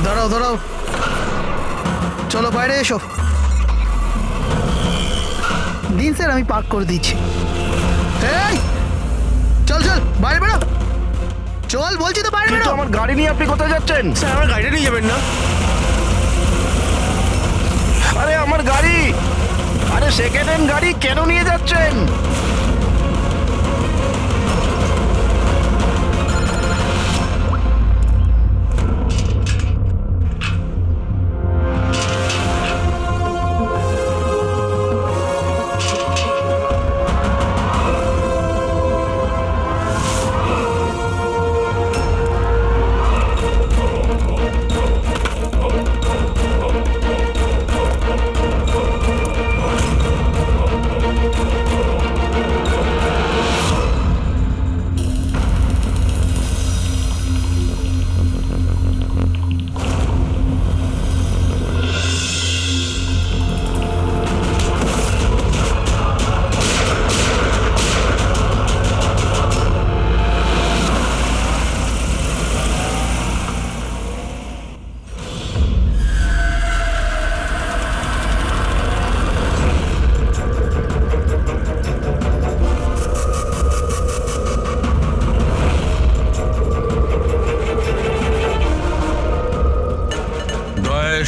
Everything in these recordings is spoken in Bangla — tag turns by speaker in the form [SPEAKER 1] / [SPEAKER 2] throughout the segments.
[SPEAKER 1] দাঁড়াও দাঁড়াও, চলো বাইরে এসো। দিন স্যার, আমি পার্ক করে দিচ্ছি। এই চল চল, বাইরে বেরো, চল বলছি তো, বাইরে বেরো।
[SPEAKER 2] কিন্তু আমার গাড়ি নিয়ে আপনি কোথায় যাচ্ছেন?
[SPEAKER 3] স্যার আমার গাড়িটা নিয়ে যাবেন না?
[SPEAKER 2] আরে আমার গাড়ি, আরে সেকেন্ড হ্যান্ড গাড়ি কেন নিয়ে যাচ্ছেন?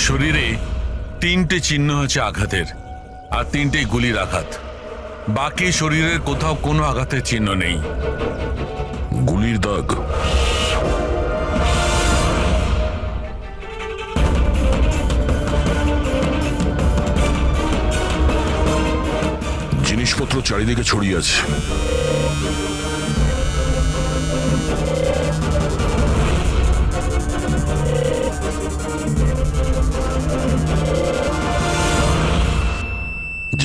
[SPEAKER 4] শরীরে 3টে চিহ্ন আছে আঘাতের, আর 3টেই গুলির আঘাত। বাকি শরীরের কোথাও কোনো আঘাতের চিহ্ন নেই।
[SPEAKER 5] গুলির দাগ? জিনিসপত্র চারিদিকে ছড়িয়ে আছে।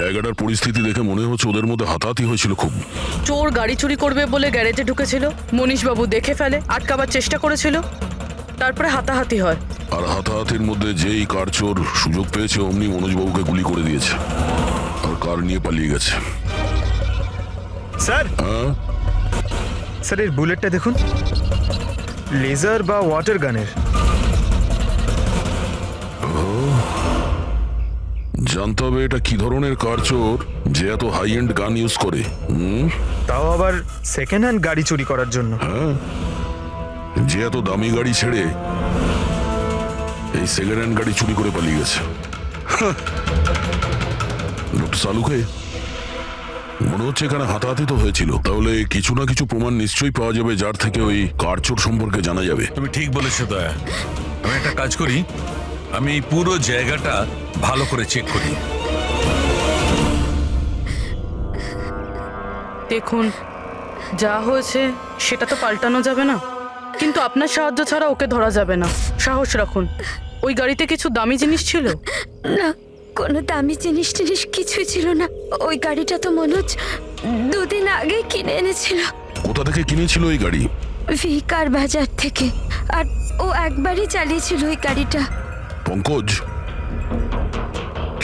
[SPEAKER 5] জায়গাটার পরিস্থিতি দেখে মনে হচ্ছে ওদের মধ্যে হাতাহাতি হয়েছিল খুব।
[SPEAKER 6] চোর গাড়ি চুরি করবে বলে গ্যারেজে ঢুকেছিল, মনীশবাবু দেখে ফেলে, আটকাবার চেষ্টা করেছিল, তারপরে হাতাহাতি হয়।
[SPEAKER 5] আর হাতাহাতির মধ্যে যেই কার চোর সুযোগ পেয়েছে অমনি মনোজবাবুকে গুলি করে দিয়েছে আর কার নিয়ে পালিয়ে গেছে।
[SPEAKER 3] স্যার,
[SPEAKER 5] হ্যাঁ
[SPEAKER 3] স্যার এর বুলেটটা দেখুন, লেজার বা ওয়াটার গানের।
[SPEAKER 5] জানতে হবে এটা কি ধরনের কার চোর যে এত হাই এন্ড গান ইউজ করে।
[SPEAKER 3] তাও আবার সেকেন্ড হ্যান্ড গাড়ি চুরি করার জন্য।
[SPEAKER 5] হ্যাঁ, যে এত দামি গাড়ি ছেড়ে এই সেকেন্ড হ্যান্ড গাড়ি চুরি করে পালিয়ে গেছে। ডক্টর সালুকে, মনে হচ্ছে এখানে হাতাহাতি তো হয়েছিল, তাহলে কিছু না কিছু প্রমাণ নিশ্চয়ই পাওয়া যাবে যার থেকে ওই কার চোর সম্পর্কে জানা যাবে।
[SPEAKER 4] তুমি ঠিক বলেছো দয়া। আমি একটা কাজ করি, আমি এই পুরো জায়গাটা ভালো করে চেক করি।
[SPEAKER 6] দেখুন, যা হয়েছে সেটা তো পাল্টানো যাবে না, কিন্তু আপনার সাহায্য ছাড়া ওকে ধরা যাবে না। সাহস রাখুন। ওই গাড়িতে কিছু দামি জিনিস ছিল?
[SPEAKER 7] না, কোনো দামি জিনিস টিনিস কিছুই ছিল না। ওই গাড়িটা তো মনোজ 2 দিন আগে কিনে এনেছিল।
[SPEAKER 5] কোথা থেকে কিনেছিল ওই গাড়ি?
[SPEAKER 7] ভিকার বাজার থেকে। আর ও একবারই চালিয়েছিল ওই গাড়িটা।
[SPEAKER 5] পঙ্কজ,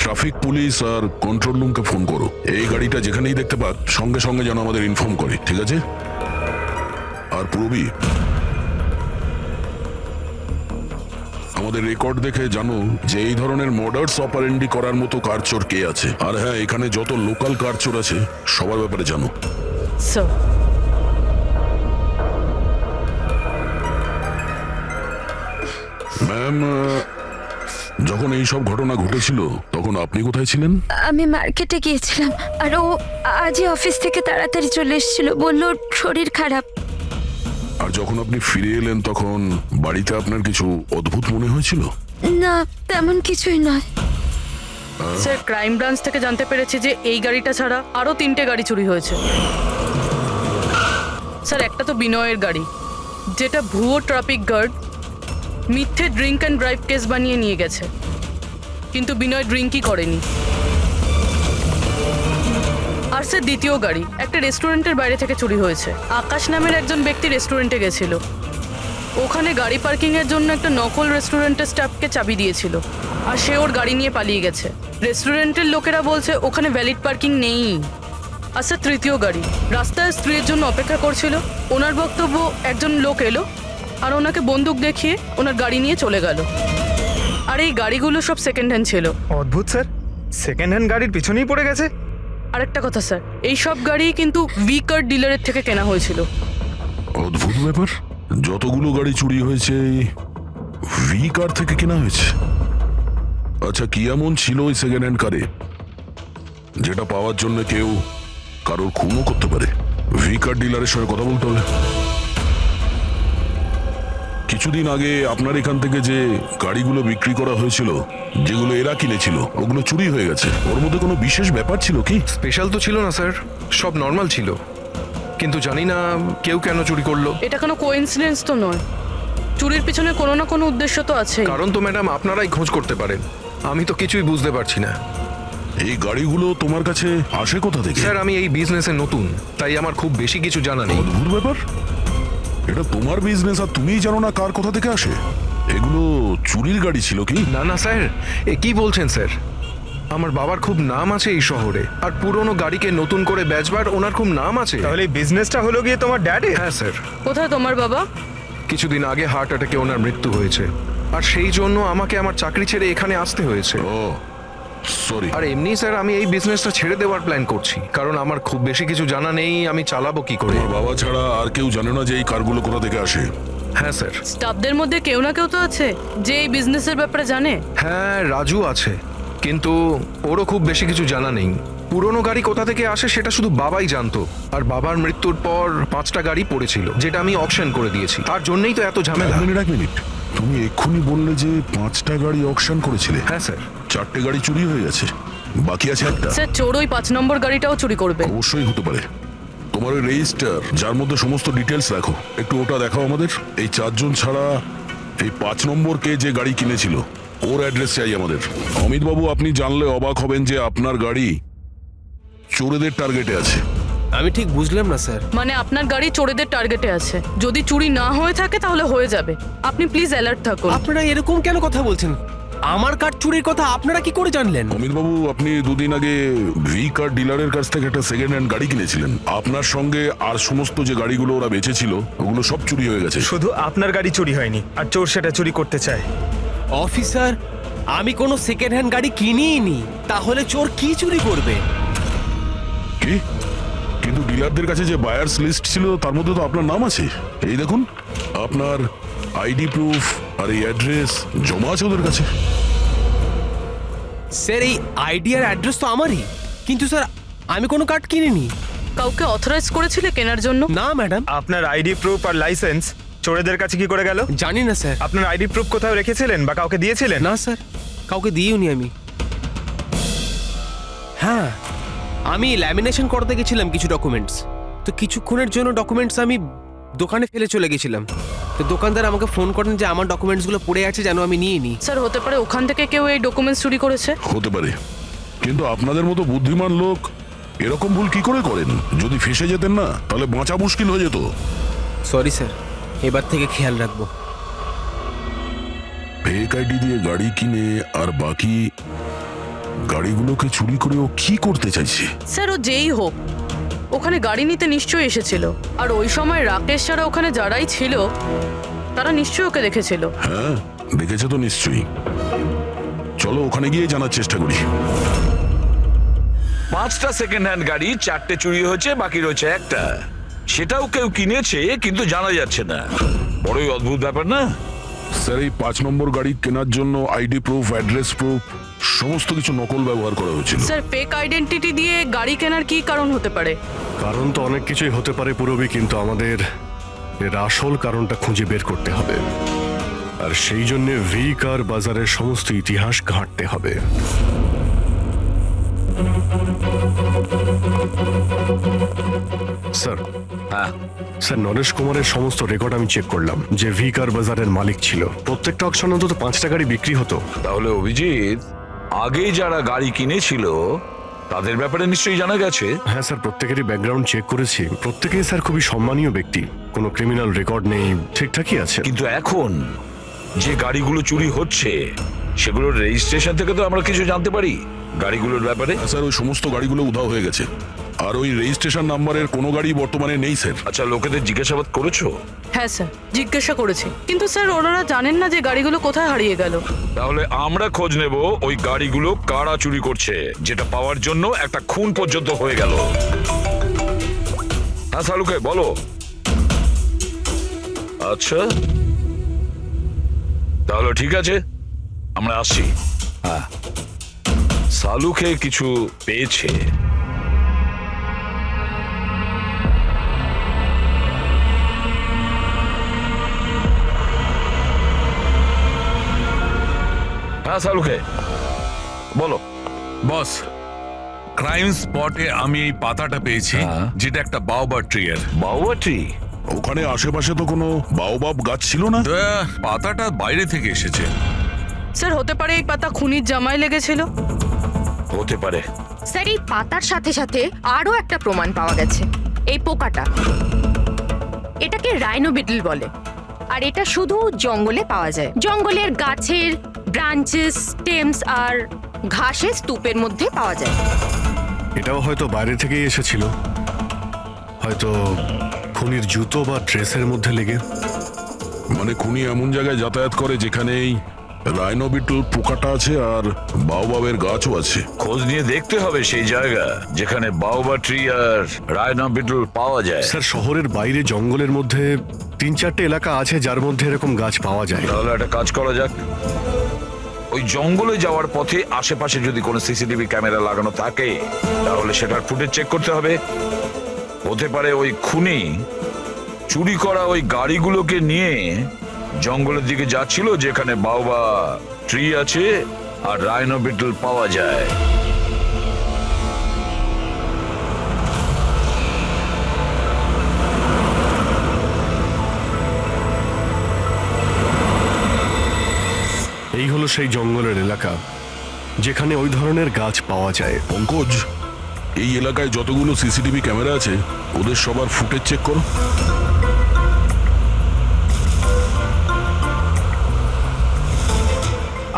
[SPEAKER 5] ট্রাফিক পুলিশ আর কন্ট্রোল রুমকে ফোন করো। এই গাড়িটা যেখানেই দেখতে পাক সঙ্গে সঙ্গে যেন আমাদের ইনফর্ম করে, ঠিক আছে? আর পূরবী, আমাদের রেকর্ড দেখে জানো যে এই ধরনের মর্ডার্স অপারেন্ডি করার মতো কারচোর কে আছে। আর হ্যাঁ, এখানে যত লোকাল কারচোর আছে সবার ব্যাপারে জানো।
[SPEAKER 6] স্যার,
[SPEAKER 5] ম্যাম, যখন এই সব ঘটনা ঘটেছিল তখন আপনি কোথায় ছিলেন?
[SPEAKER 7] আমি মার্কেটে গিয়েছিলাম, আর ও আজই অফিস থেকে তাড়াতাড়ি চলে এসেছিল, বলল ওর শরীর খারাপ।
[SPEAKER 5] আর যখন আপনি ফিরে এলেন তখন বাড়িতে আপনার কিছু অদ্ভুত মনে হয়েছিল?
[SPEAKER 7] না, তেমন কিছুই নয়।
[SPEAKER 6] স্যার, ক্রাইম ব্রাঞ্চ থেকে জানতে পেরেছি যে এই গাড়িটা ছাড়া আরও 3টে গাড়ি চুরি হয়েছে। স্যার, একটা তো বিনয়ের গাড়ি, যেটা ভুয়ো ট্রাফিক গার্ড মিথ্যে ড্রিঙ্ক অ্যান্ড ড্রাইভ কেস বানিয়ে নিয়ে গেছে, কিন্তু বিনয় ড্রিঙ্কই করেনি। আর স্যার, দ্বিতীয় গাড়ি একটা রেস্টুরেন্টের বাইরে থেকে চুরি হয়েছে। আকাশ নামের একজন ব্যক্তি রেস্টুরেন্টে গেছিল, ওখানে গাড়ি পার্কিংয়ের জন্য একটা নকল রেস্টুরেন্টের স্টাফকে চাবি দিয়েছিল, আর সে ওর গাড়ি নিয়ে পালিয়ে গেছে। রেস্টুরেন্টের লোকেরা বলছে ওখানে ভ্যালিড পার্কিং নেই। আর স্যার, তৃতীয় গাড়ি রাস্তায় স্ত্রীর জন্য অপেক্ষা করছিল, ওনার বক্তব্য একজন লোক এলো আর ওনাকে বন্দুক দেখিয়ে ওনার গাড়ি নিয়ে চলে গেল। আর এই গাড়িগুলো সব সেকেন্ড হ্যান্ড ছিল।
[SPEAKER 3] অদ্ভুত স্যার, সেকেন্ড হ্যান্ড গাড়ির পিছনেই পড়ে গেছে।
[SPEAKER 6] আরেকটা কথা স্যার, এই সব গাড়ি কিন্তু ভি কার ডিলারের থেকে কেনা হয়েছিল।
[SPEAKER 5] অদ্ভুত ব্যাপার, যতগুলো গাড়ি চুরি হয়েছে ভি কার থেকে কেনা হয়েছে। আচ্ছা, কি এমন ছিল ওই সেকেন্ড হ্যান্ড কারে যেটা পাওয়ার জন্য কেউ কারোর খুনও করতে পারে? ভি কার ডিলারের সঙ্গে কথা বলতে হবে। কিছুদিন আগে আপনার এখান থেকে যে গাড়িগুলো বিক্রি করা হয়েছিল, যেগুলো এরা কিনেছিল, ওগুলো চুরি হয়ে গেছে। ওর মধ্যে কোনো বিশেষ ব্যাপার ছিল কি?
[SPEAKER 8] স্পেশাল তো ছিল না স্যার, সব নর্মাল ছিল, কিন্তু জানি না কেউ কেন চুরি করলো।
[SPEAKER 6] এটা কোনো কোইন্সিডেন্স তো নয়, চুরির পিছনে কোনো না কোনো উদ্দেশ্য তো আছে।
[SPEAKER 8] কারণ তো ম্যাডাম আপনারাই খোঁজ করতে পারেন, আমি তো কিছুই বুঝতে পারছি না।
[SPEAKER 5] এই গাড়িগুলো তোমার কাছে আসে কোথা থেকে?
[SPEAKER 8] স্যার আমি এই বিজনেসে নতুন, তাই আমার খুব বেশি কিছু জানা নেই।
[SPEAKER 5] অদ্ভুত ব্যাপার, এটা তোমার বিজনেস আর তুমিই জানো না কার কোথা থেকে আসে? এগুলো চুরির গাড়ি ছিল কি?
[SPEAKER 8] না না স্যার, এ কি বলছেন স্যার? আমার বাবার খুব নাম আছে এই শহরে, আর পুরনো গাড়িকে নতুন করে বেচবার ওনার খুব নাম আছে।
[SPEAKER 3] তাহলে এই বিজনেসটা হলো গিয়ে তোমার ড্যাডি?
[SPEAKER 8] হ্যাঁ স্যার,
[SPEAKER 6] কোথায় তোমার বাবা?
[SPEAKER 8] কিছুদিন আগে হার্ট অ্যাটাকে ওনার মৃত্যু হয়েছে, আর সেই জন্য আমাকে আমার চাকরি ছেড়ে এখানে আসতে হয়েছে।
[SPEAKER 5] ও সরি।
[SPEAKER 8] আর এমনি স্যার আমি এই বিজনেসটা ছেড়ে দেওয়ার প্ল্যান করছি, কারণ আমার খুব বেশি কিছু জানা নেই, আমি চালাবো কি করে।
[SPEAKER 5] তোমার বাবা ছাড়া আর কেউ জানে না যে এই কারগুলো কোথা থেকে আসে?
[SPEAKER 8] হ্যাঁ স্যার।
[SPEAKER 6] স্টাফদের মধ্যে কেউ না কেউ তো আছে যে এই বিজনেসের ব্যাপারে জানে।
[SPEAKER 8] হ্যাঁ রাজু আছে, কিন্তু ওরও খুব বেশি কিছু জানা নেই। পুরনো গাড়ি কোথা থেকে আসে সেটা শুধু বাবাই জানতো, আর বাবার মৃত্যুর পর 5টা গাড়ি পড়েছিল, যেটা আমি অকশন করে দিয়েছি। তার জন্যই তো এত ঝামেলা।
[SPEAKER 5] এক মিনিট, তুমি এক্ষুনি বললে যে 5টা গাড়ি অকশন করেছিলে।
[SPEAKER 8] হ্যাঁ স্যার।
[SPEAKER 5] 4টে গাড়ি চুরি হয়ে গেছে, বাকি আছে একটা।
[SPEAKER 6] স্যার চোর ওই 5 নম্বর গাড়িটাও চুরি করবে।
[SPEAKER 5] অবশ্যই হতে পারে। তোমার ওই রেজিস্টার যার মধ্যে সমস্ত ডিটেলস রাখো, একটু ওটা দেখাও আমাদের। এই 4 জন ছাড়া এই 5 নম্বর কে যে গাড়ি কিনেছিল ওর অ্যাড্রেস চাই আমাদের। অমিত বাবু, আপনি জানলে অবাক হবেন যে আপনার গাড়ি চোরেদের টার্গেটে আছে।
[SPEAKER 2] আমি ঠিক বুঝলাম না স্যার।
[SPEAKER 6] মানে আপনার গাড়ি চোরেদের টার্গেটে আছে, যদি চুরি না হয়ে থাকে তাহলে হয়ে যাবে। আপনি প্লিজ অ্যালার্ট থাকুন।
[SPEAKER 2] আপনারা এরকম কেন কথা বলছেন? আমার কার চুরির কথা আপনারা কি করে জানলেন?
[SPEAKER 5] অমিত বাবু, আপনি দুদিন আগে ভি কার ডিলারের কাছ থেকে একটা সেকেন্ড হ্যান্ড গাড়ি কিনেছিলেন। আপনার সঙ্গে আর সমস্ত যে গাড়িগুলো ওরা বেচেছিল ওগুলো সব চুরি হয়ে গেছে।
[SPEAKER 3] শুধু আপনার গাড়ি চুরি হয়নি, আর চোর সেটা চুরি করতে চায়।
[SPEAKER 2] অফিসার, আমি কোনো সেকেন্ড হ্যান্ড গাড়ি কিনিই নি, তাহলে চোর কি চুরি করবে?
[SPEAKER 5] কি? কিন্তু ডিলারদের কাছে যে বায়ার্স লিস্ট ছিল তার মধ্যে তো আপনার নাম আছে। এই দেখুন, আপনার আইডি প্রুফ আর এই অ্যাড্রেস জমা আছে ওদের কাছে।
[SPEAKER 2] স্যার এই আইডি আর অ্যাড্রেস তো আমারই, কিন্তু স্যার আমি কোনো কার্ড কিনিনি।
[SPEAKER 6] কাউকে অথরাইজ করেছিলে কেনার জন্য?
[SPEAKER 2] না ম্যাডাম।
[SPEAKER 3] আপনার আইডি প্রুফ আর লাইসেন্স চোরেদের কাছে কি করে গেল?
[SPEAKER 2] জানি না স্যার।
[SPEAKER 3] আপনার আইডি প্রুফ কোথাও রেখেছিলেন বা কাউকে দিয়েছিলেন?
[SPEAKER 2] না স্যার, কাউকে দিইনি আমি। হ্যাঁ, আমি ল্যামিনেশন করতে গেছিলাম কিছু ডকুমেন্টস, তো কিছুক্ষণের জন্য ডকুমেন্টস আমি দোকানে ফেলে চলে গেছিলাম। তো দোকানদার আমাকে ফোন করেন যে আমার ডকুমেন্টসগুলো পড়ে আছে, যেন আমি নিয়ে নিই।
[SPEAKER 6] স্যার হতে পারে ওখান থেকে কেউ এই ডকুমেন্টস চুরি করেছে।
[SPEAKER 5] হতে পারে, কিন্তু আপনাদের মতো বুদ্ধিমান লোক এরকম ভুল কি করে করেন? যদি ফেঁসে যেতেন না তাহলে বাঁচা মুশকিল হয়ে যেত।
[SPEAKER 2] সরি স্যার, এবার থেকে খেয়াল রাখবো।
[SPEAKER 5] ফেক আইডি দিয়ে গাড়ি কিনে আর বাকি গাড়িগুলোকে চুরি করে ও কি করতে চাইছে?
[SPEAKER 6] স্যার ও যেই হোক, ওখানে গাড়ি নিতে নিশ্চয়ই এসেছিল, আর ওই সময় রাকেশ ছাড়া ওখানে যারাই ছিল তারা নিশ্চয়ই ওকে দেখেছিল।
[SPEAKER 5] হ্যাঁ, দেখেছে তো নিশ্চয়ই। চলো ওখানে গিয়ে জানার চেষ্টা করি।
[SPEAKER 9] 5টা সেকেন্ড হ্যান্ড গাড়ি, 4টে চুরি হয়েছে, বাকি রয়েছে একটা। সেটাও কেউ কিনেছে কিন্তু জানা যাচ্ছে না। বড়ই অদ্ভুত ব্যাপার না?
[SPEAKER 5] স্যার, এই 5 নম্বর গাড়ি কেনার জন্য আইডি প্রুফ, অ্যাড্রেস প্রুফ সমস্ত কিছু নকল ব্যবহার করা হয়েছিল।
[SPEAKER 6] স্যার ফেক আইডেন্টিটি দিয়ে গাড়ি কেনার কি কারণ হতে পারে?
[SPEAKER 10] কারণ তো অনেক কিছুই হতে পারে পুরবি, কিন্তু আমাদের এর আসল কারণটা খুঁজে বের করতে হবে, আর সেই জন্য ভি কার বাজারের সমস্ত ইতিহাস ঘাঁটতে হবে। স্যার,
[SPEAKER 9] হ্যাঁ,
[SPEAKER 10] স্যার নরেশ কুমারের সমস্ত রেকর্ড আমি চেক করলাম, যে ভি কার বাজারের মালিক ছিল। প্রত্যেকটা অকশনে অন্তত 5টা গাড়ি বিক্রি হতো।
[SPEAKER 9] তাহলে অভিজিৎ, আগে যারা গাড়ি কিনেছিল তাদের ব্যাপারে নিশ্চয়ই জানা গেছে।
[SPEAKER 10] হ্যাঁ স্যার, প্রত্যেকেরই ব্যাকগ্রাউন্ড চেক করেছি। প্রত্যেকেই স্যার খুবই সম্মানীয় ব্যক্তি, কোনো ক্রিমিনাল রেকর্ড নেই, ঠিকঠাকই আছে।
[SPEAKER 9] কিন্তু এখন যে গাড়িগুলো চুরি হচ্ছে সেগুলোর রেজিস্ট্রেশন থেকে তো আমরা কিছু জানতে পারি গাড়িগুলোর ব্যাপারে।
[SPEAKER 5] স্যার, ওই সমস্ত গাড়িগুলো উধাও হয়ে গেছে। আর ওই রেজিস্ট্রেশন নাম্বারের কোনো গাড়ি বর্তমানে নেই স্যার।
[SPEAKER 9] আচ্ছা, লোকেদের জিজ্ঞাসাবাদ করেছো?
[SPEAKER 6] হ্যাঁ স্যার, জিজ্ঞাসা করেছি, কিন্তু স্যার ওনারা জানেন না যে গাড়িগুলো কোথায় হারিয়ে গেল।
[SPEAKER 9] তাহলে আমরা খোঁজ নেব ওই গাড়িগুলো কারা চুরি করছে, যেটা পাওয়ার জন্য একটা খুন পর্যন্ত হয়ে গেল। হ্যাঁ সালুকে বলো। আচ্ছা তাহলে ঠিক আছে, আমরা আসছি। হ্যাঁ, সালুকে কিছু পেয়েছে। হ্যাঁ সালুকে বলো।
[SPEAKER 4] বস, ক্রাইম স্পটে আমি এই পাতাটা পেয়েছি,
[SPEAKER 9] হ্যাঁ।
[SPEAKER 4] যেটা একটা বাওবার ট্রি এর।
[SPEAKER 9] বাউয়া ট্রি?
[SPEAKER 5] ওখানে আশেপাশে তো কোনো বাওবাব গাছ ছিল না।
[SPEAKER 4] পাতাটা বাইরে থেকে এসেছে।
[SPEAKER 6] স্যার হতে পারে এই পাতা খুনির জামায় লেগেছিল।
[SPEAKER 9] হতে পারে।
[SPEAKER 11] স্যার এই পাতার সাথে সাথে আরো একটা প্রমাণ পাওয়া গেছে, এই পোকাটা। এটাকে রাইনো বিটল বলে, আর এটা শুধু জঙ্গলে পাওয়া যায়। জঙ্গলের গাছের ব্রাঞ্চেস, স্টেমস আর ঘাসের স্তূপের মধ্যে পাওয়া যায়।
[SPEAKER 10] এটাও হয়তো বাইরে থেকেই এসেছিল, হয়তো খুনির জুতো বা ড্রেসের মধ্যে লেগে।
[SPEAKER 5] মানে খুনি এমন জায়গায় যাতায়াত করে যেখানেই রাইনোবিটল পোকাটা আছে আর বাওবাবের গাছও আছে।
[SPEAKER 9] খোঁজ নিয়ে দেখতে হবে সেই জায়গা যেখানে বাউবা ট্রি আর রাইনো বিটল পাওয়া যায়।
[SPEAKER 10] স্যার শহরের বাইরে জঙ্গলের মধ্যে 3-4টে এলাকা আছে যার মধ্যে এরকম গাছ পাওয়া যায়।
[SPEAKER 9] তাহলে একটা কাজ করা যাক, ওই জঙ্গলে যাওয়ার পথে আশেপাশে যদি কোনো সিসিটিভি ক্যামেরা লাগানো থাকে তাহলে সেটার ফুটেজ চেক করতে হবে। হতে পারে ওই খুনি চুরি করা ওই গাড়িগুলোকে নিয়ে জঙ্গলের দিকে যাচ্ছিল যেখানে বাউবা ট্রি আছে আর রাইনো বিটল পাওয়া যায়।
[SPEAKER 10] এই হলো সেই জঙ্গলের এলাকা যেখানে ওই ধরনের গাছ পাওয়া যায়।
[SPEAKER 5] পঙ্কজ, এই এলাকায় যতগুলো সিসিটিভি ক্যামেরা আছে ওদের সবার ফুটেজ চেক করো।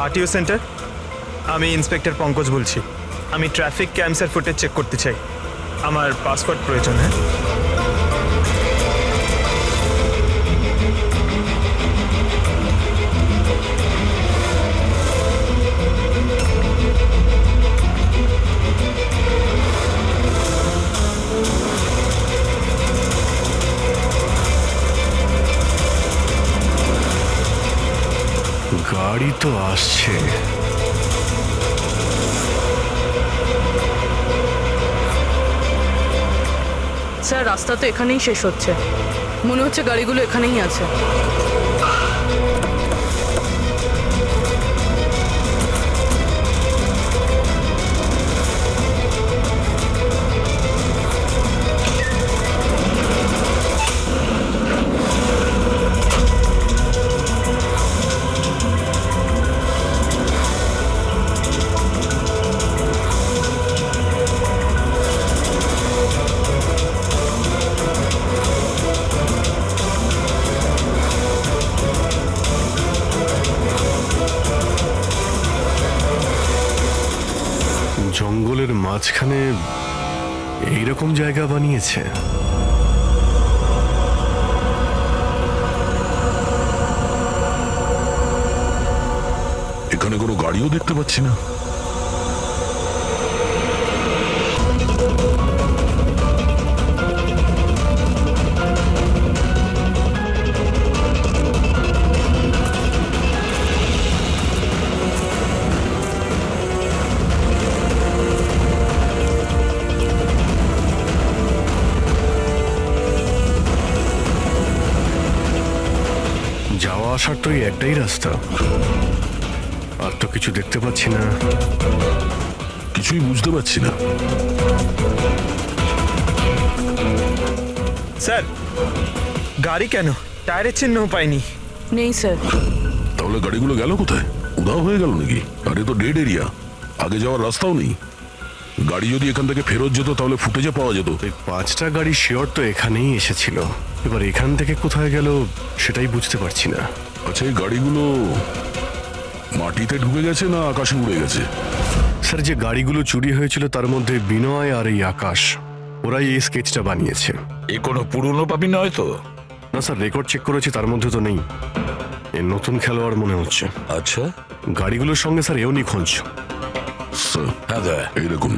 [SPEAKER 3] আরটিও সেন্টার, আমি ইন্সপেক্টর পঙ্কজ বলছি। আমি ট্রাফিক ক্যামসের ফুটেজ চেক করতে চাই। আমার পাসপোর্ট প্রয়োজন। হ্যাঁ,
[SPEAKER 10] গাড়ি তো আসছে।
[SPEAKER 6] স্যার রাস্তা তো এখানেই শেষ হচ্ছে, মনে হচ্ছে গাড়িগুলো এখানেই আছে।
[SPEAKER 10] জঙ্গলের মাঝখানে এইরকম জায়গা বানিয়েছে।
[SPEAKER 5] এখানে কোনো গাড়িও দেখতে পাচ্ছি না।
[SPEAKER 10] যাওয়া আসার তো এই একটাই রাস্তা, আর তো কিছু দেখতে পাচ্ছি না।
[SPEAKER 5] কিছুই বুঝতে পারছি না।
[SPEAKER 3] স্যার গাড়ি কেন? টায়ারের চিহ্নও পাইনি।
[SPEAKER 6] নেই স্যার।
[SPEAKER 5] তাহলে গাড়িগুলো গেল কোথায়? উধাও হয়ে গেল নাকি? আর এ তো ডেড এরিয়া, আগে যাওয়ার রাস্তাও নেই। গাড়ি যদি এখান থেকে ফেরত যেত তাহলে ফুটেজে পাওয়া যেত।
[SPEAKER 10] এই 5টা গাড়ি শিওর তো এখানেই এসেছিল, এবার এখান থেকে কোথায় গেল সেটাই বুঝতে পারছি না।
[SPEAKER 5] আচ্ছা, এই গাড়িগুলো মাটিতে ঢুকে গেছে না আকাশে উড়ে গেছে?
[SPEAKER 10] স্যার যে গাড়িগুলো চুরি হয়েছিল তার মধ্যে বিনয় আর এই আকাশ ওরাই এই স্কেচটা বানিয়েছে।
[SPEAKER 9] এ কোনো পুরনো পাপি নয় তো?
[SPEAKER 10] না স্যার, রেকর্ড চেক করেছি, তার মধ্যে তো নেই। এ নতুন খেলোয়াড় মনে হচ্ছে।
[SPEAKER 9] আচ্ছা,
[SPEAKER 10] গাড়িগুলোর সঙ্গে স্যার এও নিখোঁজ।
[SPEAKER 5] স্যার
[SPEAKER 9] হ্যাঁ দা।
[SPEAKER 5] এই দেখুন,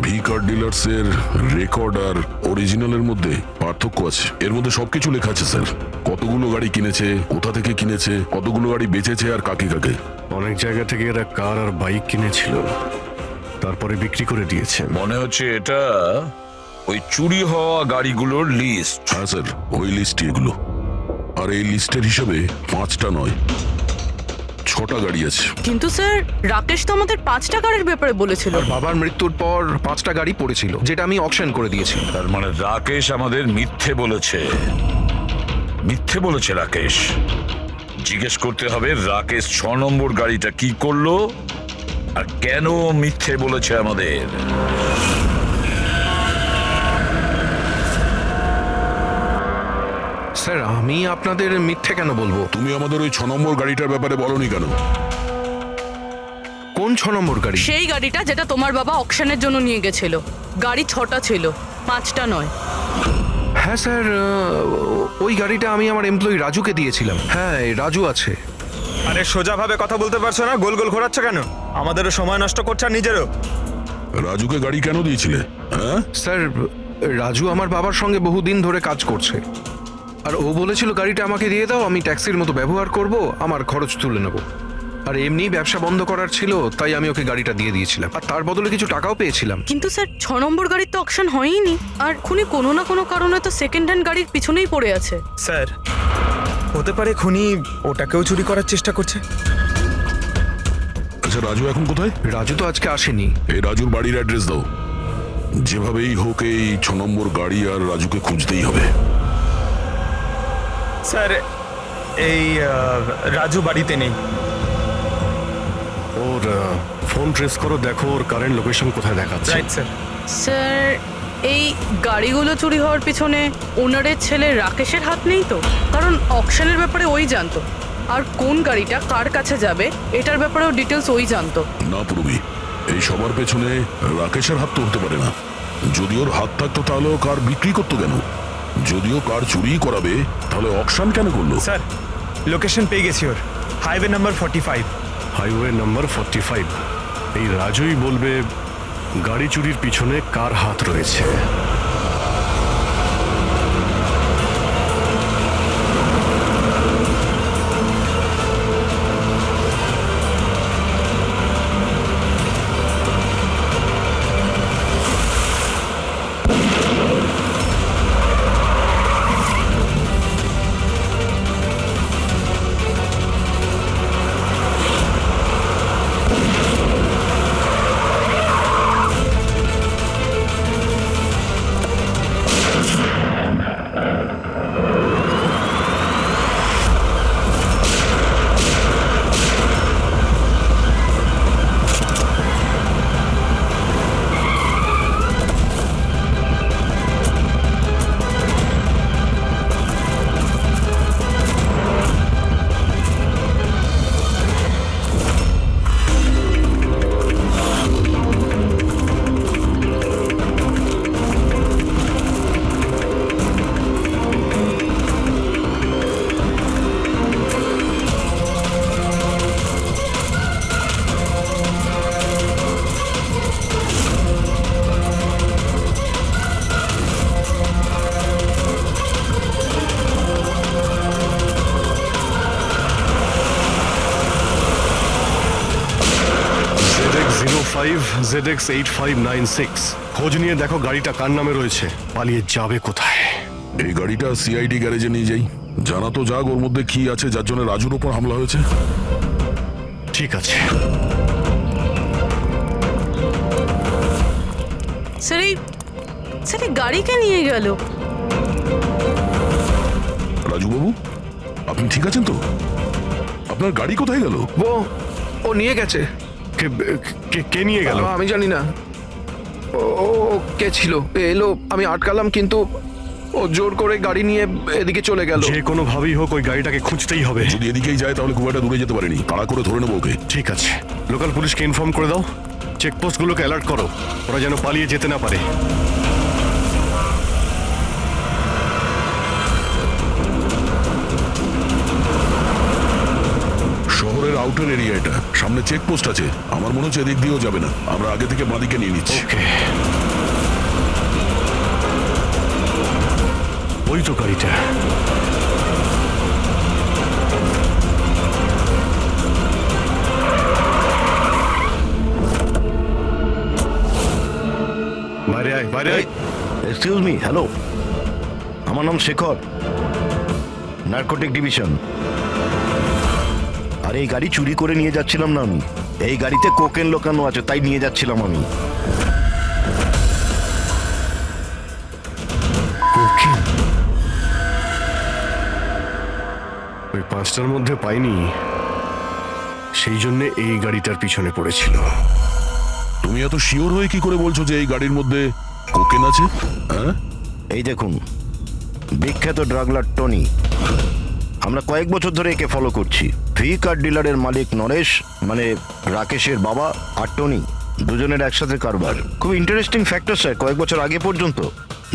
[SPEAKER 5] ভি কার ডিলার্স এর রেকর্ড আর অরিজিনালের মধ্যে পার্থক্য আছে। এর মধ্যে সবকিছু লেখা আছে স্যার, কতগুলো গাড়ি কিনেছে, কোথা থেকে কিনেছে, কতগুলো গাড়ি বেচেছে আর কাকে কাকে।
[SPEAKER 10] অনেক জায়গা থেকে এরা কার আর বাইক কিনেছিল, তারপরে বিক্রি করে দিয়েছে।
[SPEAKER 9] মনে হচ্ছে এটা ওই চুরি হওয়া গাড়িগুলোর লিস্ট।
[SPEAKER 5] হ্যাঁ স্যার, ওই লিস্টই এগুলো। আর এই লিস্টের হিসাবে 5টা নয় 6টা গাড়ি আছে।
[SPEAKER 6] কিন্তু স্যার রাকেশ তো আমাদের 5টা গাড়ির ব্যাপারে বলেছিল।
[SPEAKER 8] আর বাবার মৃত্যুর পর 5টা গাড়ি পড়েছিল, যেটা আমি অকশন করে দিয়েছি।
[SPEAKER 9] তার মানে রাকেশ আমাদের মিথ্যে বলেছে। মিথ্যে বলেছে রাকেশ। জিজ্ঞেস করতে হবে রাকেশ 6 নম্বর গাড়িটা কি করলো আর কেন মিথ্যে বলেছে আমাদের।
[SPEAKER 8] স্যার, আমি আপনাদের মিথ্যে কেন বলবো?
[SPEAKER 5] তুমি আমাদের ওই 6 নম্বর গাড়িটার ব্যাপারে বলনি কেন?
[SPEAKER 8] কোন 6 নম্বর গাড়ি?
[SPEAKER 6] সেই গাড়িটা যেটা তোমার বাবা অকশনের জন্য নিয়ে গেছিল। গাড়ি 6টা ছিল, 5টা নয়।
[SPEAKER 8] হ্যাঁ স্যার, ওই গাড়িটা আমি আমার এমপ্লয়ি রাজুকে দিয়েছিলাম। হ্যাঁ, এই রাজু আছে।
[SPEAKER 3] আরে সোজাভাবে কথা বলতে পারছো না, গোল গোল ঘোরাচ্ছ কেন? আমাদেরও সময় নষ্ট করছে আর নিজেরও।
[SPEAKER 5] রাজুকে গাড়ি কেন দিয়েছিলে? হ্যাঁ
[SPEAKER 8] স্যার, রাজু আমার বাবার সঙ্গে বহুদিন ধরে কাজ করছে, আর ও বলেছিল গাড়িটা আমাকে দিয়ে দাও, আমি ট্যাক্সির মতো ব্যবহার করব, আমার খরচ তুলে নেব। আর এমনি ব্যবসা বন্ধ করার ছিল, তাই আমি ওকে গাড়িটা দিয়ে দিয়েছিলাম, আর তার বদলে কিছু টাকাও পেয়েছিলাম।
[SPEAKER 6] কিন্তু স্যার 6 নম্বর গাড়ির তো অকশন হয়নি, আর খুনি কোনো না কোনো কারণে তো সেকেন্ড হ্যান্ড গাড়ির পিছনেই পড়ে আছে।
[SPEAKER 3] স্যার, হতে পারে খুনি ওটাকেও চুরি করার চেষ্টা করছে।
[SPEAKER 5] আচ্ছা, রাজু এখন কোথায়?
[SPEAKER 8] রাজু তো আজকে আসেনি।
[SPEAKER 5] এই রাজুর বাড়ির অ্যাড্রেস দাও। যেভাবেই হোক এই 6 নম্বর গাড়ি আর রাজুকে খুঁজতেই হবে।
[SPEAKER 3] স্যার, এই রাজু বাড়িতে নেই।
[SPEAKER 10] ওর ফোন ট্রেস করো, দেখো ওর কারেন্ট লোকেশন কোথায় দেখাচ্ছে।
[SPEAKER 3] Right sir.
[SPEAKER 6] স্যার এই গাড়িগুলো চুরি হওয়ার পিছনে ওনারের ছেলে রাকেশের হাত নেই তো? কারণ অকশনের ব্যাপারে ওই জানতো, আর কোন গাড়িটা কার কাছে যাবে এটার ব্যাপারেও ডিটেলস ওই জানতো।
[SPEAKER 5] না পুরবি, এই সবার পেছনে রাকেশের হাত তো হতে পারে না। যদি ওর হাত থাকতো তাহলে ও কার বিক্রি করতো কেন? যদিও কার চুরি করাবে তাহলে অকশন কেন করলো?
[SPEAKER 3] স্যার, লোকেশন পেয়ে গেছি ওর। Highway number 45।
[SPEAKER 10] Highway number 45। এই রাজুই বলবে গাড়ি চুরির পিছনে কার হাত রয়েছে। ZX8596 খোঁজ নিয়ে দেখো গাড়িটা কার নামে রয়েছে, পালিয়ে যাবে কোথায়।
[SPEAKER 5] এই গাড়িটা সিআইডি গ্যারেজে নিয়ে যাই, জানা তো যাক ওর মধ্যে কি আছে যার জন্য রাজুর উপর হামলা হয়েছে।
[SPEAKER 10] ঠিক আছে।
[SPEAKER 6] স্যার এই গাড়িকে নিয়ে গেল।
[SPEAKER 5] রাজু বাবু, আপনি ঠিক আছেন তো? আপনার গাড়ি কোথায় গেল?
[SPEAKER 8] ও নিয়ে গেছে।
[SPEAKER 10] কে নিয়ে গেল?
[SPEAKER 8] আমি জানি না। ও কে ছিল, এলো, আমি আটকালাম, কিন্তু ও জোর করে গাড়ি নিয়ে এদিকে চলে গেল।
[SPEAKER 10] যে কোনো ভাবেই হোক ওই গাড়িটাকে খুঁজতেই হবে।
[SPEAKER 5] যদি এদিকেই যায় তাহলে খুব একটা দূরে যেতে পারেনি, তাড়া করে ধরে নেবো ওকে।
[SPEAKER 10] ঠিক আছে, লোকাল পুলিশকে ইনফর্ম করে দাও। চেকপোস্টগুলোকে অ্যালার্ট করো, ওরা যেন পালিয়ে যেতে না পারে।
[SPEAKER 5] শহরের আউটার এরিয়া এটা, সামনে চেকপোস্ট আছে। আমার মনে হচ্ছে এদিক দিয়েও যাবে না, আমরা আগে থেকে বাঁদিকে নিয়ে নিচ্ছি।
[SPEAKER 10] ওকে, ওই তো গাড়িটা। বাইরে আয়, বাইরে আয়।
[SPEAKER 12] এক্সকিউজ মি, হ্যালো, আমার নাম শেখর, নার্কোটিক ডিভিশন। আর এই গাড়ি চুরি করে নিয়ে যাচ্ছিলাম না আমি, এই গাড়িতে কোকেন লোকানো আছে, তাই নিয়ে যাচ্ছিলাম আমি।
[SPEAKER 10] কোকেন? ওই 5টার মধ্যে পাইনি, সেই জন্য এই গাড়িটার পিছনে পড়েছিল।
[SPEAKER 5] তুমি এত শিওর হয়ে কি করে বলছো যে এই গাড়ির মধ্যে কোকেন আছে? হ্যাঁ,
[SPEAKER 12] এই দেখুন, বিখ্যাত ড্রাগলার টনি, আমরা কয়েক বছর ধরে একে ফলো করছি। ভি কার ডিলারের মালিক নরেশ, মানে রাকেশের বাবা, আর টনি দুজনের একসাথে কারবার। খুব ইন্টারেস্টিং ফ্যাক্টর স্যার, কয়েক বছর আগে পর্যন্ত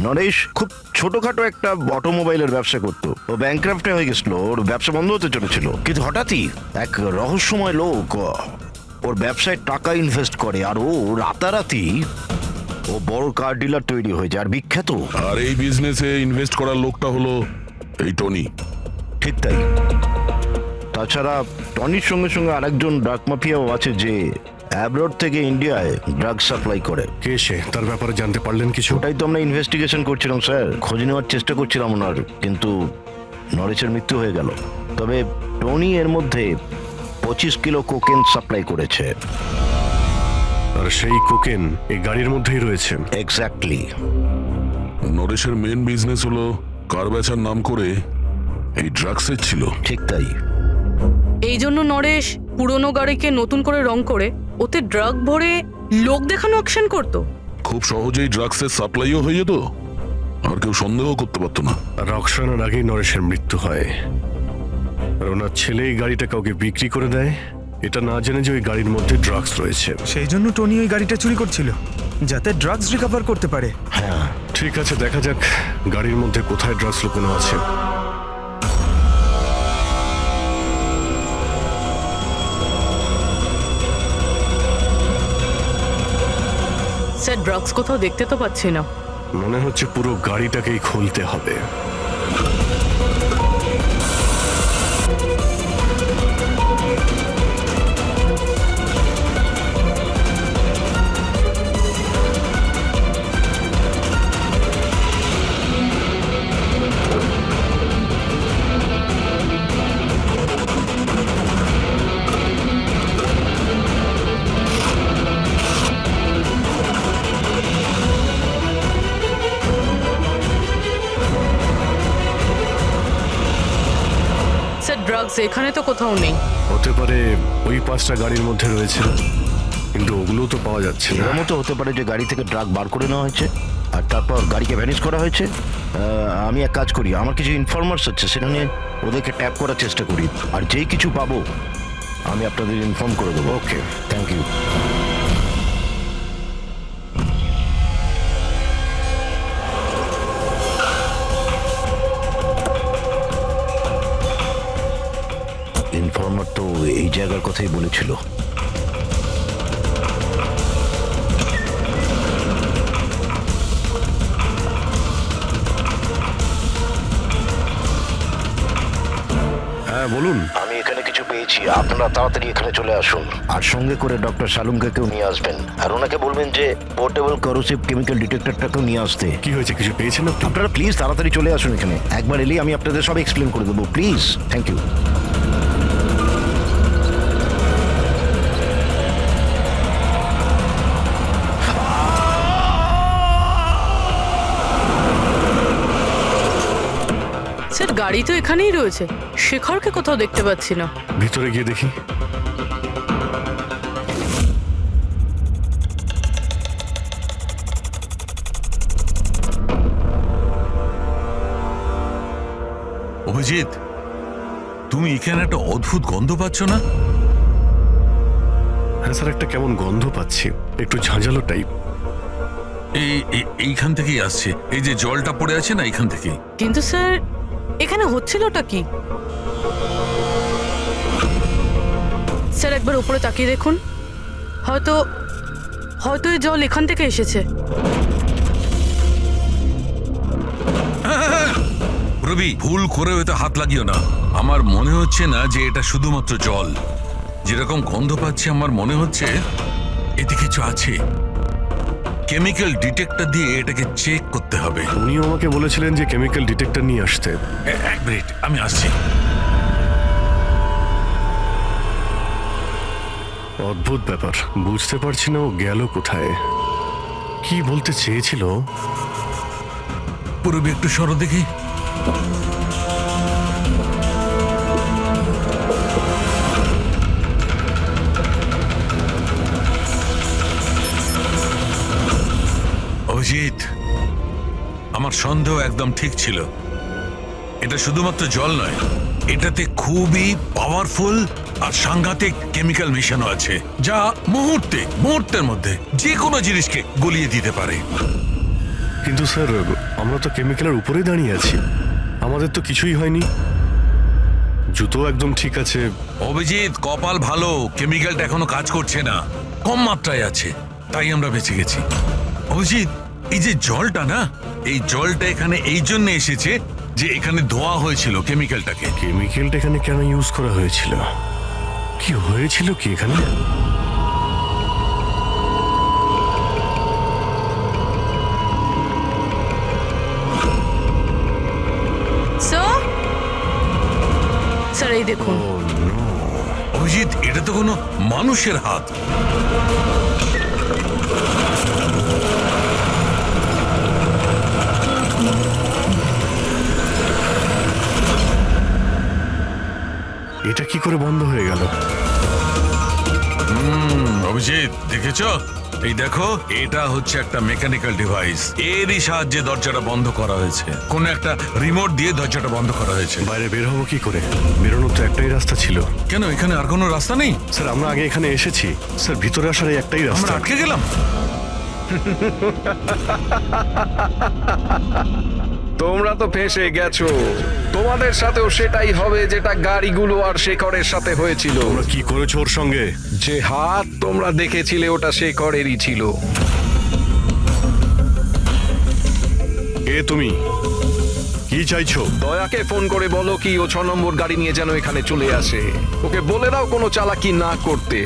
[SPEAKER 12] নরেশ খুব ছোটখাটো একটা অটোমোবাইলের ব্যবসা করতো। ও ব্যাংক্রাফ্টে হয়ে গেছিল, ওর ব্যবসা বন্ধ হতে চলেছিল, কিন্তু হঠাৎই এক রহস্যময় লোক ওর ব্যবসায় টাকা ইনভেস্ট করে, আর ও রাতারাতি ও বড় কার ডিলার তৈরি হয়ে যায়, আর বিখ্যাত।
[SPEAKER 5] আর এই বিজনেসে ইনভেস্ট করার লোকটা হলো এই টনি।
[SPEAKER 12] ঠিক তাই। তাছাড়া টনির সঙ্গে সঙ্গে আরেকজন ড্রাগ মাফিয়াও আছে যে অ্যাব্রড থেকে ইন্ডিয়ায় ড্রাগ সাপ্লাই করে।
[SPEAKER 10] কে সে? তার ব্যাপারে জানতে পারলেন কিছু?
[SPEAKER 12] ওটাই তো আমরা ইনভেস্টিগেশন করছিলাম স্যার, খোঁজ নেওয়ার চেষ্টা করছিলাম ওনার, কিন্তু নরেশের মৃত্যু হয়ে গেল। তবে টনি এর মধ্যে 25 কিলো কোকেন সাপ্লাই করেছে।
[SPEAKER 10] আর সেই কোকেন এই গাড়ির মধ্যেই রয়েছে।
[SPEAKER 12] এক্স্যাক্টলি।
[SPEAKER 5] নরেশের মেন বিজনেস হলো কার বেচার নাম করে এই ড্রাগসের ছিল।
[SPEAKER 12] ঠিক তাই।
[SPEAKER 6] এই জন্য নরেশ পুরনো গাড়িকে নতুন করে রং করে ওতে ড্রাগ ভরে লোক দেখানো অ্যাকশন করতো।
[SPEAKER 5] খুব সহজেই ড্রাগসের সাপ্লাইও হয়ে যেত, আর কেউ সন্দেহ করতে পারতো না।
[SPEAKER 10] রক্সানার আগেই নরেশের মৃত্যু হয়, আর ওনার ছেলে এই গাড়িটা কাউকে বিক্রি করে দেয়, এটা না জেনে যে ওই গাড়ির মধ্যে ড্রাগস রয়েছে।
[SPEAKER 3] সেই জন্য টনি ওই গাড়িটা চুরি করছিল, যাতে ড্রাগস রিকভার করতে পারে।
[SPEAKER 12] হ্যাঁ,
[SPEAKER 10] ঠিক আছে, দেখা যাক গাড়ির মধ্যে কোথায় ড্রাগস লুকোনো আছে।
[SPEAKER 6] স্যার, ড্রাগস কোথাও দেখতে তো পাচ্ছি না।
[SPEAKER 10] মনে হচ্ছে পুরো গাড়িটাকেই খুলতে হবে।
[SPEAKER 6] স্যার, ড্রাগস এখানে তো কোথাও নেই।
[SPEAKER 10] হতে পারে ওই 5টা গাড়ির মধ্যে রয়েছে, কিন্তু ওগুলো তো পাওয়া যাচ্ছে না।
[SPEAKER 12] এরকমও তো হতে পারে যে গাড়ি থেকে ড্রাগ বার করে নেওয়া হয়েছে আর তারপর গাড়িকে ভ্যানিশ করা হয়েছে। আমি এক কাজ করি, আমার কিছু ইনফরমার্স আছে, সেটা নিয়ে ওদেরকে ট্যাপ করার চেষ্টা করি, আর যেই কিছু পাবো আমি আপনাদের ইনফর্ম করে দেবো। ওকে, থ্যাংক ইউ। ইনফর্মার তো এই জায়গার কথাই বলেছিল।
[SPEAKER 10] হ্যাঁ, বলুন।
[SPEAKER 12] আমি এখানে কিছু পেয়েছি, আপনারা তাড়াতাড়ি এখানে চলে আসুন, আর সঙ্গে করে ডক্টর শালুমকে কেউ নিয়ে আসবেন, আর ওনাকে বলবেন যে পোর্টেবল করোসিভ কেমিক্যাল ডিটেক্টরটাকেও নিয়ে আসতে।
[SPEAKER 10] কি হয়েছে, কিছু পেয়েছেন আপনি?
[SPEAKER 12] আপনারা প্লিজ তাড়াতাড়ি চলে আসুন এখানে, একবার এলেই আমি আপনাদের সব এক্সপ্লেন করে দেবো, প্লিজ। Thank you.
[SPEAKER 6] স্যার, গাড়ি তো এখানেই রয়েছে, শেখরকে কোথাও দেখতে পাচ্ছি না।
[SPEAKER 10] ভিতরে গিয়ে দেখি।
[SPEAKER 4] অভিজিৎ, তুমি এখানে একটা অদ্ভুত গন্ধ পাচ্ছ না?
[SPEAKER 10] হ্যাঁ স্যার, একটা কেমন গন্ধ পাচ্ছি, একটু ঝাঁঝালো টাইপ।
[SPEAKER 4] এইখান থেকেই আসছে, এই যে জলটা পড়ে আছে না, এইখান থেকেই।
[SPEAKER 6] কিন্তু স্যার এখানে হচ্ছিলটা কি? স্যার একবার উপরে তাকিয়ে দেখুন, হয়তো হয়তো এই জল এখান থেকে এসেছে।
[SPEAKER 4] রবি, ভুল করে হয়তো হাত লাগিও না। আমার মনে হচ্ছে না যে এটা শুধুমাত্র জল। যেরকম গন্ধ পাচ্ছি আমার মনে হচ্ছে এতে কিছু আছে। কেমিক্যাল ডিটেক্টর দিয়ে এটাকে চেক করতে হবে।
[SPEAKER 10] উনিও আমাকে বলেছিলেন যে কেমিক্যাল ডিটেক্টর নিয়ে আসতে।
[SPEAKER 4] এক মিনিট, আমি আসছি।
[SPEAKER 10] অদ্ভুত ব্যাপার, বুঝতে পারছি না ও গেল কোথায়, কি বলতে চেয়েছিল।
[SPEAKER 4] পুরবি একটু সরো দেখি। অজিত, আমার সন্দেহ একদম ঠিক ছিল। এটা শুধুমাত্র জল নয়, এটাতে খুবই পাওয়ারফুল আর সাংঘাতিক কেমিক্যাল মেশানো আছে, যা মুহূর্তের মধ্যে যে কোনো জিনিসকে গলিয়ে দিতে পারে।
[SPEAKER 10] কিন্তু স্যার, আমরা তো কেমিক্যালের উপরে দাঁড়িয়ে আছি, আমাদের তো কিছুই হয়নি, জুতো একদম ঠিক আছে।
[SPEAKER 4] অভিজিৎ, কপাল ভালো, কেমিক্যালটা এখনো কাজ করছে না, কম মাত্রায় আছে, তাই আমরা বেঁচে গেছি। অভিজিৎ, এই যে জলটা না, এই জলটা এখানে এই জন্য এসেছে যে এখানে ধোয়া হয়েছিল কেমিক্যালটাকে।
[SPEAKER 10] কেমিক্যালটা এখানে কেন ইউজ করা হয়েছিল, কি হয়েছিল কি এখানে?
[SPEAKER 6] স্যার এই দেখুন।
[SPEAKER 4] অভিজিৎ, এটা তো কোনো মানুষের হাত।
[SPEAKER 10] এটা কি করে বন্ধ হয়ে গেল?
[SPEAKER 4] অভিজিৎ, দেখেছ? এই দেখো, এটা হচ্ছে একটা মেকানিক্যাল ডিভাইস, এরই সাহায্যে দরজাটা বন্ধ করা হয়েছে। কোন একটা রিমোট দিয়ে দরজাটা বন্ধ করা হয়েছে।
[SPEAKER 10] বাইরে বের হবো কি করে? বেরোনোর তো একটাই রাস্তা ছিল।
[SPEAKER 4] কেন, এখানে আর কোনো রাস্তা নেই?
[SPEAKER 10] স্যার, আমরা আগে এখানে এসেছি স্যার, ভিতরে আসার এই একটাই
[SPEAKER 4] আমরা
[SPEAKER 10] রাস্তা।
[SPEAKER 4] আটকে গেলাম।
[SPEAKER 8] তোমরা তো ফেঁসে গেছো, তোমাদের সাথেও সেটাই হবে যেটা গাড়িগুলো আর শেখরের সাথে হয়েছিল।
[SPEAKER 10] তোমরা কি করেছো ওর সঙ্গে?
[SPEAKER 8] যে হাত তোমরা দেখেছিলে ওটা শেখরেরই ছিল।
[SPEAKER 10] কে তুমি, কি চাইছো?
[SPEAKER 8] দয়াকে ফোন করে বলো কি ও 6 নম্বর গাড়ি নিয়ে যেন এখানে চলে আসে। ওকে বলে দাও কোনো চালাকি না করতে,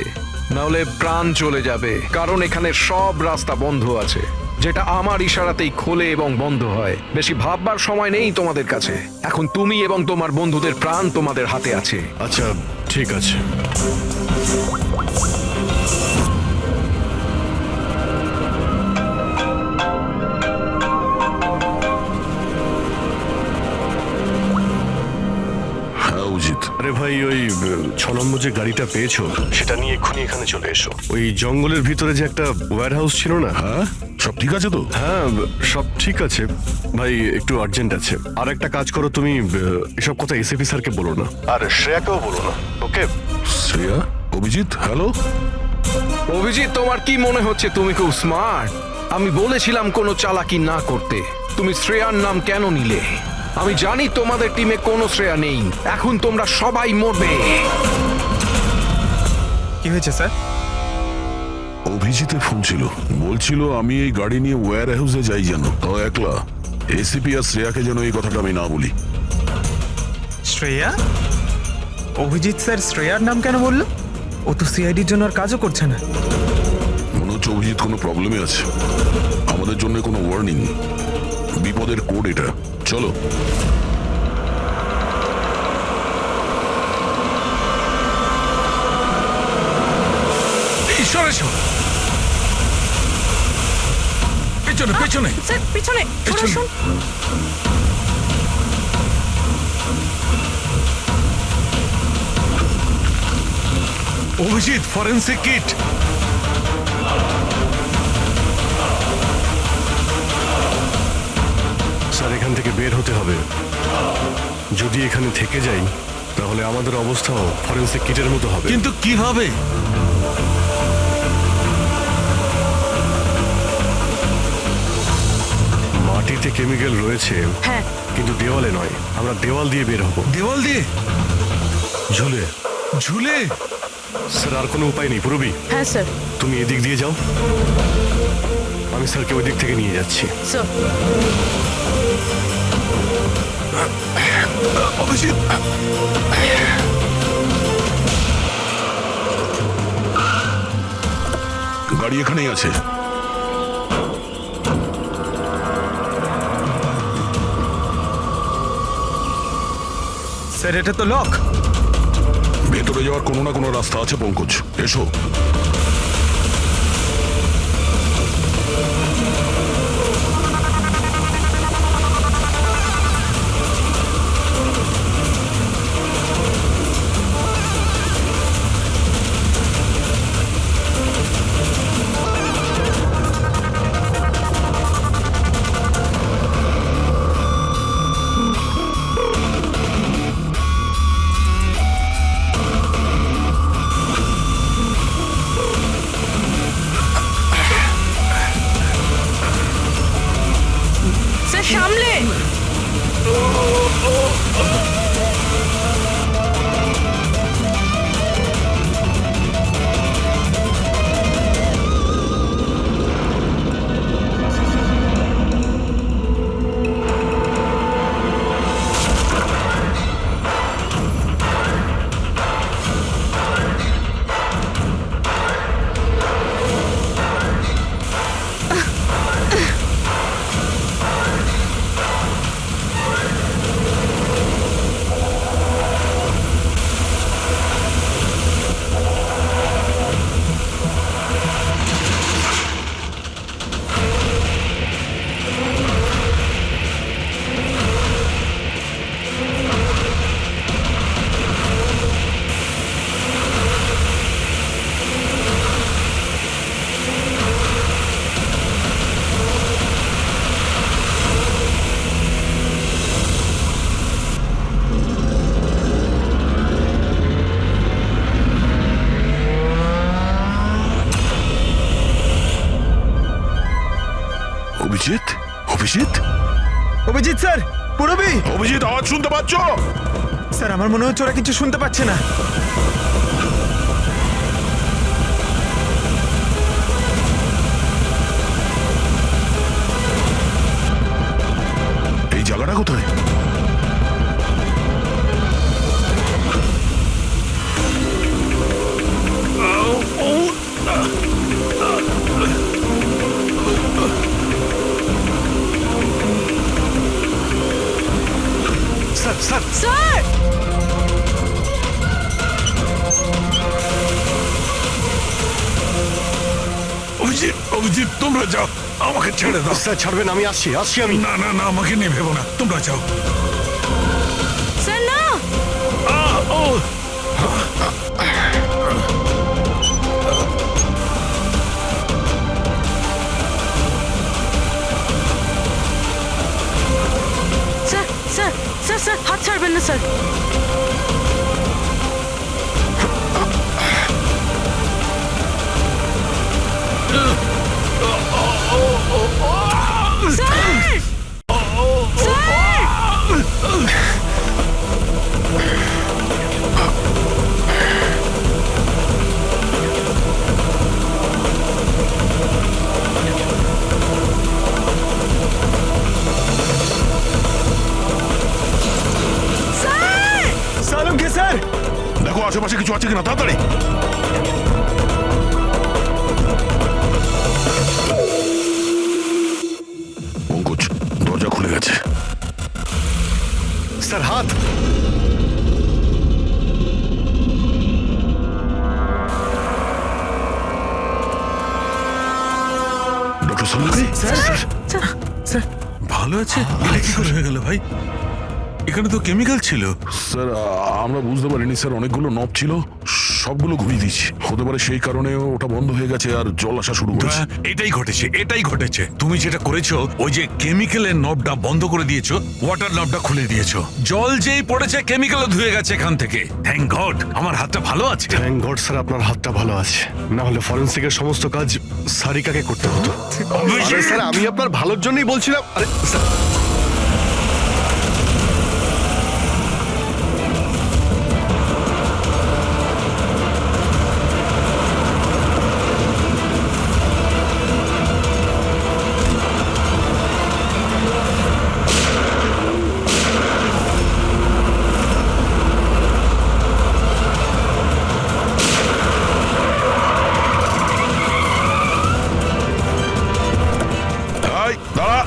[SPEAKER 8] নাহলে প্রাণ চলে যাবে। কারণ এখানে সব রাস্তা বন্ধ আছে, যেটা আমার ইশারাতেই খোলে এবং বন্ধ হয়। বেশি ভাববার সময় নেই তোমাদের কাছে। এখন তুমি এবং তোমার বন্ধুদের প্রাণ তোমাদের হাতে আছে।
[SPEAKER 10] আচ্ছা ঠিক আছে।
[SPEAKER 5] হ্যাঁ অজিত,
[SPEAKER 10] আরে ভাই, ওই 6 নম্বর যে গাড়িটা পেয়েছো সেটা নিয়ে এক্ষুনি এখানে চলে এসো। ওই জঙ্গলের ভিতরে যে একটা ওয়্যার হাউস ছিল না?
[SPEAKER 5] হ্যাঁ সব ঠিক আছে তো?
[SPEAKER 10] হ্যাঁ সব ঠিক আছে ভাই, একটু আর্জেন্ট আছে। আর একটা কাজ করো, তুমি এসব কথা এসিপি স্যারকে বলো না, আর শ্রেয়াকেও বলো না, ওকে?
[SPEAKER 5] শ্রেয়া? অভিজিৎ, হ্যালো।
[SPEAKER 8] অভিজিৎ, তোমার কি মনে হচ্ছে তুমি খুব স্মার্ট? আমি বলেছিলাম কোনো চালাকি না করতে। তুমি শ্রেয়ার নাম কেন নিলে? আমি জানি তোমাদের টিমে কোনো শ্রেয়া নেই। এখন তোমরা সবাই মরবে।
[SPEAKER 3] কি হয়েছে স্যার?
[SPEAKER 5] অভিজিতের ফোন ছিল, বলছিল আমি এই গাড়ি নিয়ে ওয়্যার হাউসে যাই যেন, তাও একলা। এসিপি আর শ্রেয়াকে যেন এই কথাটা আমি না বলি।
[SPEAKER 3] শ্রেয়া? অভিজিৎ স্যার শ্রেয়ার নাম কেন বললো? ও তো সিআইডির জন্য আর কাজও করছে না।
[SPEAKER 5] মনে হচ্ছে অভিজিৎ কোনো প্রবলেমে আছে। আমাদের জন্য কোনো ওয়ার্নিং, বিপদের কোড এটা। চলো।
[SPEAKER 4] ঈশ্বর, এসো। পেছনে পেছনে।
[SPEAKER 6] স্যার পিছনে
[SPEAKER 4] পেছনে।
[SPEAKER 6] শুনুন।
[SPEAKER 4] Abhijit, forensic kit.
[SPEAKER 10] স্যার, এখান থেকে বের হতে হবে। যদি এখানে থেকে যাই তাহলে আমাদের অবস্থাও ফরেন্সিক কিটের মতো হবে।
[SPEAKER 4] কিন্তু কিভাবে?
[SPEAKER 10] গাড়িতে কেমিক্যাল রয়েছে,
[SPEAKER 6] হ্যাঁ
[SPEAKER 10] কিন্তু দেওয়ালে নয়। আমরা দেওয়াল দিয়ে বের হব।
[SPEAKER 4] দেওয়াল দিয়ে
[SPEAKER 10] ঝুলে।
[SPEAKER 4] ঝুলে?
[SPEAKER 10] স্যার আর কোনো উপায় নেই পুরবি,
[SPEAKER 6] হ্যাঁ স্যার।
[SPEAKER 10] তুমি এদিক দিয়ে যাও, আমি স্যারকে ওই দিক থেকে নিয়ে যাচ্ছি।
[SPEAKER 6] স্যার
[SPEAKER 4] অভিজিৎ,
[SPEAKER 5] গাড়ি এখানেই আছে।
[SPEAKER 3] স্যার এটা তো লক।
[SPEAKER 5] ভেতরে যাওয়ার কোনো না কোনো রাস্তা আছে পঙ্কজ, এসো।
[SPEAKER 6] স্যার সামলে।
[SPEAKER 5] অভিজিৎ, অভিজিৎ,
[SPEAKER 3] অভিজিৎ স্যার, পুরবি।
[SPEAKER 5] অভিজিৎ, আওয়াজ শুনতে পাচ্ছ?
[SPEAKER 3] স্যার আমার মনে হচ্ছে ওরা কিছু শুনতে পাচ্ছে না।
[SPEAKER 5] এই জায়গাটা কোথায়?
[SPEAKER 10] Sir sir
[SPEAKER 6] sir
[SPEAKER 4] Abhijit, Abhijit তোমরা যাও, আমাকে ছেড়ে দাও।
[SPEAKER 10] স্যার ছাড়বেন, আমি আসছি আসছি আমি।
[SPEAKER 4] না না না, আমাকে নিয়ে ভেবো না, তোমরা যাও।
[SPEAKER 6] স্যার না।
[SPEAKER 4] ও
[SPEAKER 6] স্যার স্যার স্যার স্যার হাত ছাড়বেন না স্যার। স্যার
[SPEAKER 3] সালাম কে স্যার?
[SPEAKER 5] দেখো আশেপাশে কিছু আছে কিনা, তাড়াতাড়ি। পঙ্কজ, দরজা খুলে গেছে।
[SPEAKER 10] স্যার হাত।
[SPEAKER 5] ডক্টর সালুকে,
[SPEAKER 4] ভালো আছে? এটা কি করে হয়ে গেল ভাই? এখানে তো কেমিক্যাল ছিল।
[SPEAKER 5] স্যার আমরা বুঝতে পারিনি স্যার, অনেকগুলো নব ছিল, সবগুলো ঘুরিয়ে দিচ্ছি। হতে পারে সেই কারণে ওটা বন্ধ হয়ে গেছে আর জল আসা শুরু করেছে।
[SPEAKER 4] এটাই ঘটেছে। তুমি যেটা করেছো, ওই যে কেমিক্যালের নবটা বন্ধ করে দিয়েছো, ওয়াটার নবটা খুলে দিয়েছো, জল যেই পড়েছে কেমিক্যালও ধুয়ে গেছে এখান থেকে। থ্যাংক গড আমার হাতটা ভালো আছে।
[SPEAKER 10] থ্যাংক গড স্যার আপনার হাতটা ভালো আছে, না হলে ফরেন্সিকের সমস্ত কাজ সারিকাকে করতে হতো। আরে স্যার আমি আপনার ভালোর জন্যই বলছিলাম। আরে স্যার
[SPEAKER 5] এই, দাঁড়া।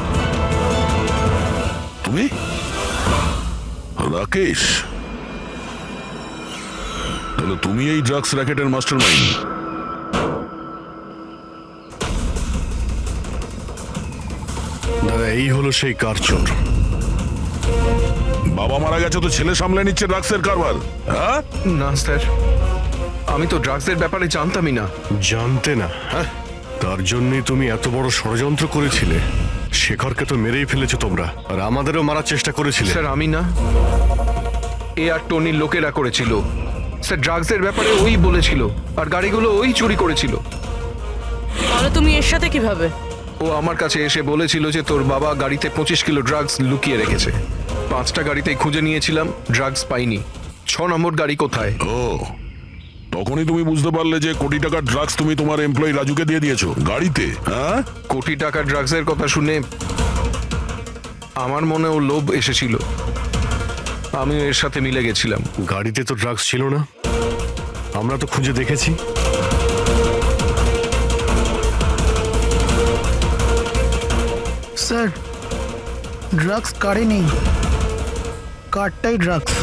[SPEAKER 5] তুমি রাকেশ, তাহলে তুমি এই ড্রাগস র্যাকেটের মাস্টার মাইন্ড।
[SPEAKER 10] দাদা এই হলো সেই কার চোর।
[SPEAKER 5] বাবা মারা গেছে তো ছেলে সামলে নিচ্ছে ড্রাগসের কারবার, হ্যাঁ?
[SPEAKER 8] না স্যার, আমি তো ড্রাগসের ব্যাপারে জানতামই না।
[SPEAKER 10] জানতে না? হ্যাঁ, তার জন্যই তুমি এত বড় ষড়যন্ত্র করেছিলে। শেখরকে তো মেরেই ফেলেছো তোমরা, আর আমাদেরও মারার চেষ্টা করেছিলে।
[SPEAKER 8] স্যার আমি না, এ আর টনির লোকেরা করেছিল। স্যার ড্রাগসের ব্যাপারে ওই বলেছিল, আর গাড়িগুলো ওই চুরি করেছিল।
[SPEAKER 6] তাহলে তুমি এর সাথে কিভাবে?
[SPEAKER 8] ও আমার কাছে এসে বলেছিল যে তোর বাবা গাড়িতে 25 কিলো ড্রাগস লুকিয়ে রেখেছে। 5টা গাড়িতেই খুঁজে নিয়েছিলাম, ড্রাগস পাইনি। 6 নম্বর গাড়ি কোথায়?
[SPEAKER 5] ও, তখনই তুমি বুঝতে পারলে যে কোটি টাকার ড্রাগস তুমি তোমার এমপ্লয়ি রাজুকে দিয়ে দিয়েছো গাড়িতে, হ্যাঁ?
[SPEAKER 8] কোটি টাকার ড্রাগসের কথা শুনে আমার মনেও লোভ এসেছিল, আমিও এর সাথে মিলে গেছিলাম।
[SPEAKER 10] গাড়িতে তো ড্রাগস ছিল না, আমরা তো খুঁজে দেখেছি।
[SPEAKER 1] স্যার ড্রাগস কারে নেই, কারটাই ড্রাগস।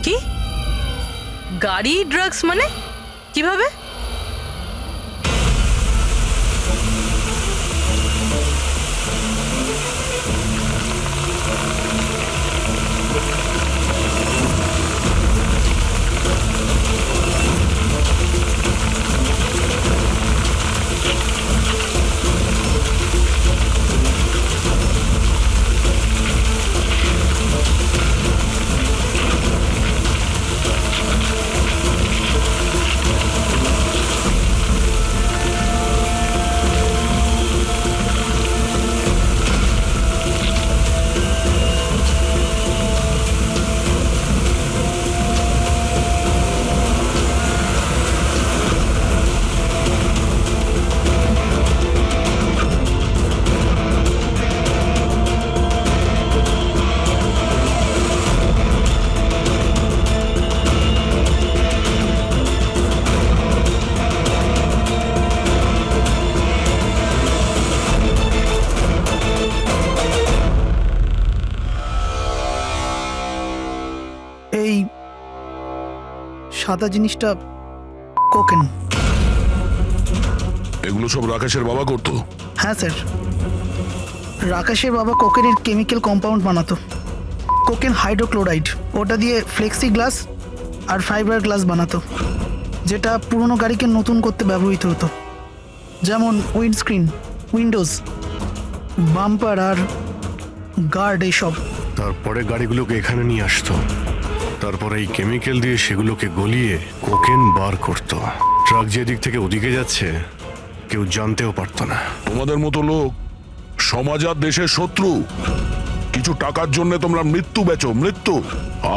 [SPEAKER 6] কি গাড়ি ড্রাগস মানে কিভাবে?
[SPEAKER 1] এই সাদা জিনিসটা কোকেন।
[SPEAKER 5] এগুলো সব রাকেশের বাবা করতো?
[SPEAKER 1] হ্যাঁ স্যার, রাকেশের বাবা কোকেনের কেমিক্যাল কম্পাউন্ড বানাতো। কোকেন হাইড্রোক্লোরাইড, ওটা দিয়ে ফ্লেক্সি গ্লাস আর ফাইবার গ্লাস বানাতো, যেটা পুরনো গাড়িকে নতুন করতে ব্যবহৃত হতো। যেমন উইন্ডস্ক্রিন, উইন্ডোজ, বাম্পার আর গার্ড এইসব।
[SPEAKER 10] তারপরে গাড়িগুলোকে এখানে নিয়ে আসতো, তারপরে এই কেমিক্যাল দিয়ে সেগুলোকে গলিয়ে কোকেন বার করতো। ট্রাক যেদিক থেকে ওদিকে যাচ্ছে কেউ জানতেও পারতো না।
[SPEAKER 5] তোমাদের মতো লোক সমাজ আর দেশের শত্রু। কিছু টাকার জন্য তোমরা মৃত্যু বেচো, মৃত্যু।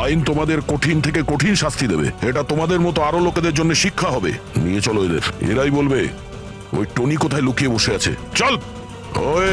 [SPEAKER 5] আইন তোমাদের কঠিন থেকে কঠিন শাস্তি দেবে। এটা তোমাদের মতো আরো লোকেদের জন্য শিক্ষা হবে। নিয়ে চলো এদের, এরাই বলবে ওই টনি কোথায় লুকিয়ে বসে আছে। চল ওই